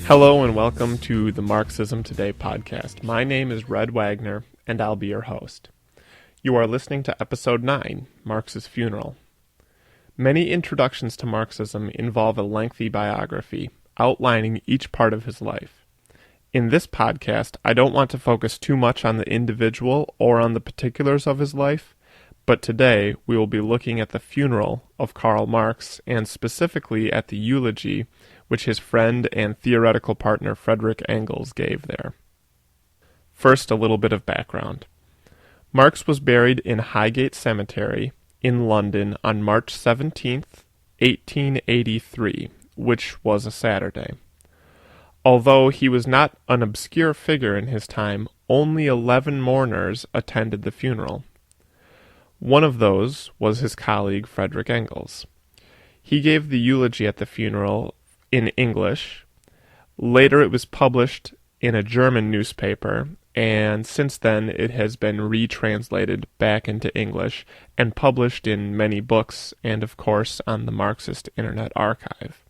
Hello and welcome to the Marxism Today podcast. My name is Red Wagner, and I'll be your host. You are listening to Episode 9, Marx's Funeral. Many introductions to Marxism involve a lengthy biography, outlining each part of his life. In this podcast, I don't want to focus too much on the individual or on the particulars of his life, but today we will be looking at the funeral of Karl Marx, and specifically at the eulogy which his friend and theoretical partner Friedrich Engels gave there. First, a little bit of background. Marx was buried in Highgate Cemetery in London on March 17th, 1883, which was a Saturday. Although he was not an obscure figure in his time, only 11 mourners attended the funeral. One of those was his colleague Friedrich Engels. He gave the eulogy at the funeral in English. Later it was published in a German newspaper, and since then it has been retranslated back into English and published in many books and, of course, on the Marxist Internet Archive.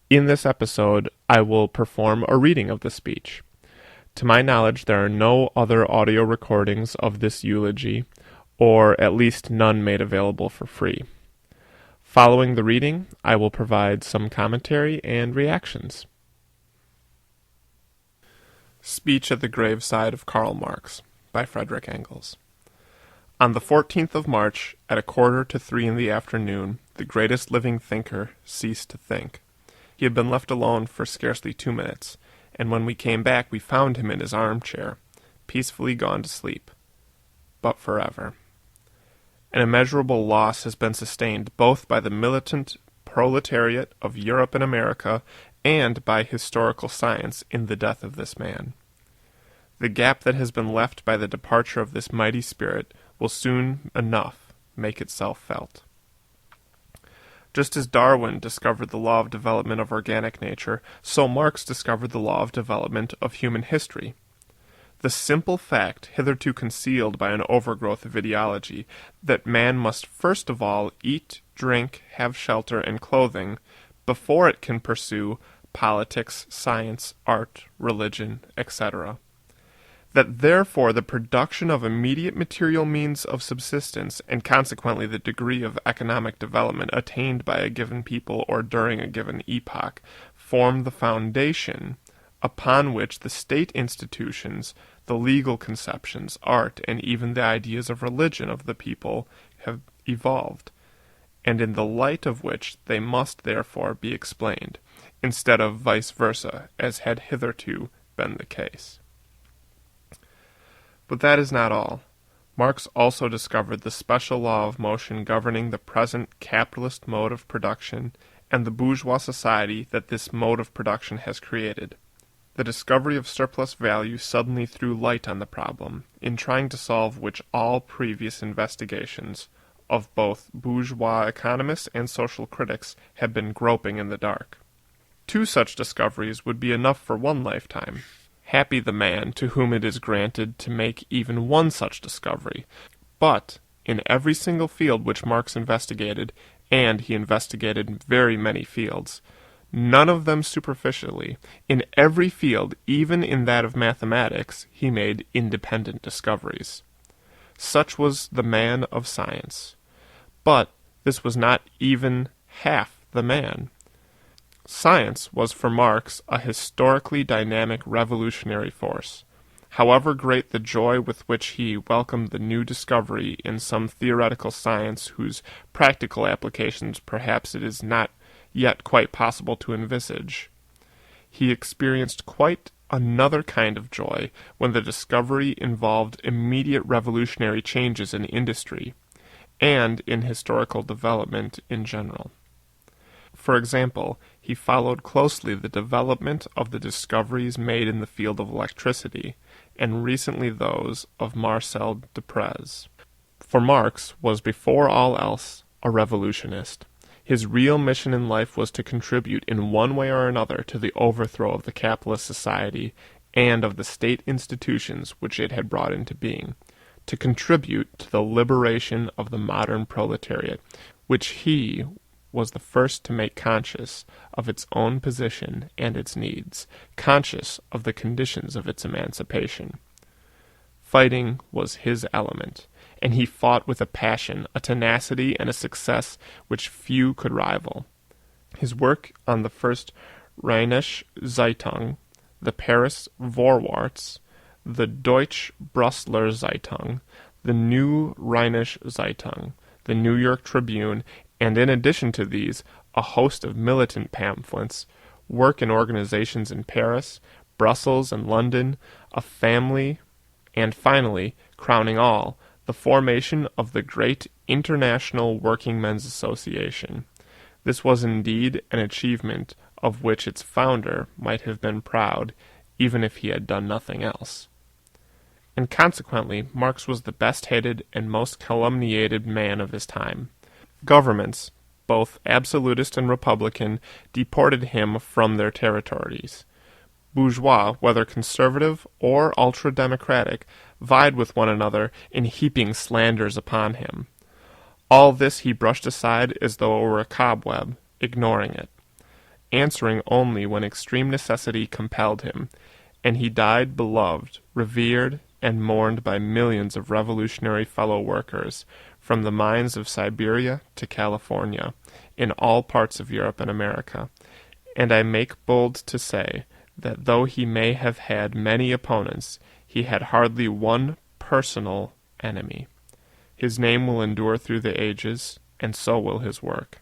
In this episode, I will perform a reading of the speech. To my knowledge, there are no other audio recordings of this eulogy, or at least none made available for free. Following the reading, I will provide some commentary and reactions. Speech at the Graveside of Karl Marx by Friedrich Engels. On the 14th of March, at 2:45 in the afternoon, the greatest living thinker ceased to think. He had been left alone for scarcely 2 minutes, and when we came back we found him in his armchair, peacefully gone to sleep, but forever. An immeasurable loss has been sustained both by the militant proletariat of Europe and America and by historical science in the death of this man. The gap that has been left by the departure of this mighty spirit will soon enough make itself felt. Just as Darwin discovered the law of development of organic nature, so Marx discovered the law of development of human history. The simple fact, hitherto concealed by an overgrowth of ideology, that man must first of all eat, drink, have shelter, and clothing, before it can pursue politics, science, art, religion, etc. That therefore the production of immediate material means of subsistence, and consequently the degree of economic development attained by a given people or during a given epoch, form the foundation upon which the state institutions, the legal conceptions, art, and even the ideas of religion of the people have evolved, and in the light of which they must therefore be explained, instead of vice versa, as had hitherto been the case. But that is not all. Marx also discovered the special law of motion governing the present capitalist mode of production and the bourgeois society that this mode of production has created. The discovery of surplus value suddenly threw light on the problem, in trying to solve which all previous investigations of both bourgeois economists and social critics had been groping in the dark. 2 such discoveries would be enough for one lifetime. Happy the man to whom it is granted to make even one such discovery. But in every single field which Marx investigated, and he investigated very many fields, none of them superficially, in every field, even in that of mathematics, he made independent discoveries. Such was the man of science. But this was not even half the man. Science was for Marx a historically dynamic revolutionary force. However great the joy with which he welcomed the new discovery in some theoretical science whose practical applications perhaps it is not yet quite possible to envisage, he experienced quite another kind of joy when the discovery involved immediate revolutionary changes in industry and in historical development in general. For example, he followed closely the development of the discoveries made in the field of electricity, and recently those of Marcel Duprez. For Marx was before all else a revolutionist. His real mission in life was to contribute in one way or another to the overthrow of the capitalist society and of the state institutions which it had brought into being, to contribute to the liberation of the modern proletariat, which he was the first to make conscious of its own position and its needs, conscious of the conditions of its emancipation. Fighting was his element, and he fought with a passion, a tenacity, and a success which few could rival. His work on the first Rheinische Zeitung, the Paris Vorwärts, the Deutsche Brüsseler Zeitung, the New Rheinische Zeitung, the New York Tribune, and in addition to these, a host of militant pamphlets, work in organizations in Paris, Brussels, and London, a family, and finally, crowning all, the formation of the great International Working Men's Association. This was indeed an achievement of which its founder might have been proud, even if he had done nothing else. And consequently, Marx was the best-hated and most calumniated man of his time. Governments, both absolutist and republican, deported him from their territories. Bourgeois, whether conservative or ultra-democratic, vied with one another in heaping slanders upon him. All this he brushed aside as though it were a cobweb, ignoring it, answering only when extreme necessity compelled him, and he died beloved, revered, and mourned by millions of revolutionary fellow workers, from the mines of Siberia to California, in all parts of Europe and America. And I make bold to say that though he may have had many opponents, he had hardly one personal enemy. His name will endure through the ages, and so will his work.